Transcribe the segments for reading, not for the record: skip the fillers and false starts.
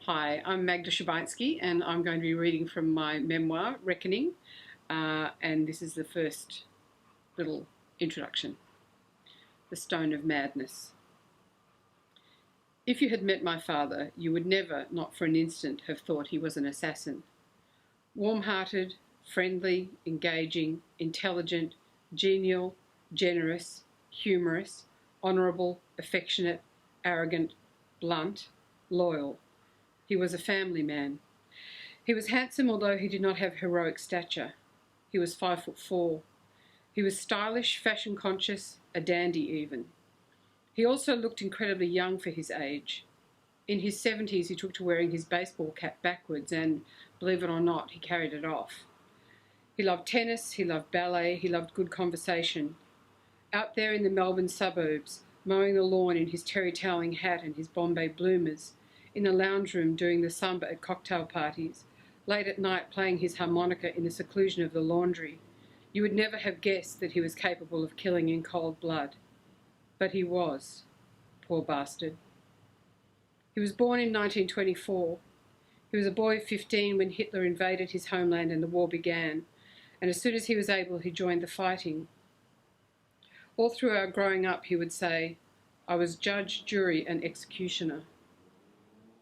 Hi, I'm Magda Szubanski and I'm going to be reading from my memoir, Reckoning, and this is the first little introduction. The Stone of Madness. If you had met my father, you would never, not for an instant, have thought he was an assassin. Warm-hearted, friendly, engaging, intelligent, genial, generous, humorous, honourable, affectionate, arrogant, blunt, loyal. He was a family man. He was handsome, although he did not have heroic stature. He was 5'4". He was stylish, fashion-conscious, a dandy even. He also looked incredibly young for his age. In his 70s, he took to wearing his baseball cap backwards and, believe it or not, he carried it off. He loved tennis, he loved ballet, he loved good conversation. Out there in the Melbourne suburbs, mowing the lawn in his terry-toweling hat and his Bombay bloomers, in the lounge room doing the samba at cocktail parties, late at night playing his harmonica in the seclusion of the laundry, you would never have guessed that he was capable of killing in cold blood. But he was. Poor bastard. He was born in 1924. He was a boy of 15 when Hitler invaded his homeland and the war began, and as soon as he was able, he joined the fighting. All through our growing up, he would say, "I was judge, jury, and executioner."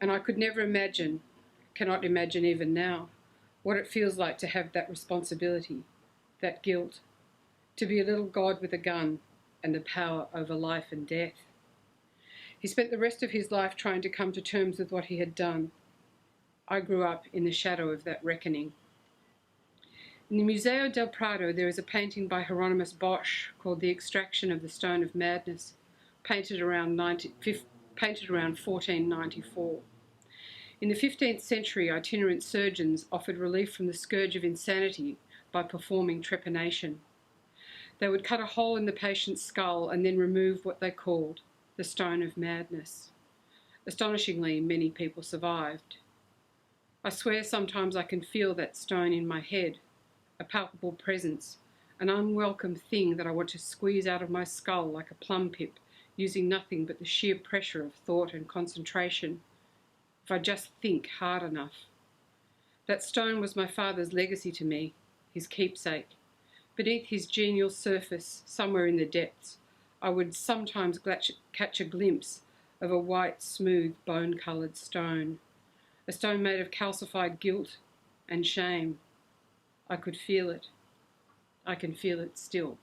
And I could never imagine, cannot imagine even now, what it feels like to have that responsibility, that guilt, to be a little god with a gun and the power over life and death. He spent the rest of his life trying to come to terms with what he had done. I grew up in the shadow of that reckoning. In the Museo del Prado, there is a painting by Hieronymus Bosch called The Extraction of the Stone of Madness, painted around 1494. In the 15th century, itinerant surgeons offered relief from the scourge of insanity by performing trepanation. They would cut a hole in the patient's skull and then remove what they called the stone of madness. Astonishingly, many people survived. I swear sometimes I can feel that stone in my head, a palpable presence, an unwelcome thing that I want to squeeze out of my skull like a plum pip, using nothing but the sheer pressure of thought and concentration, if I just think hard enough. That stone was my father's legacy to me, his keepsake. Beneath his genial surface, somewhere in the depths, I would sometimes catch a glimpse of a white, smooth, bone-coloured stone. A stone made of calcified guilt and shame. I could feel it. I can feel it still.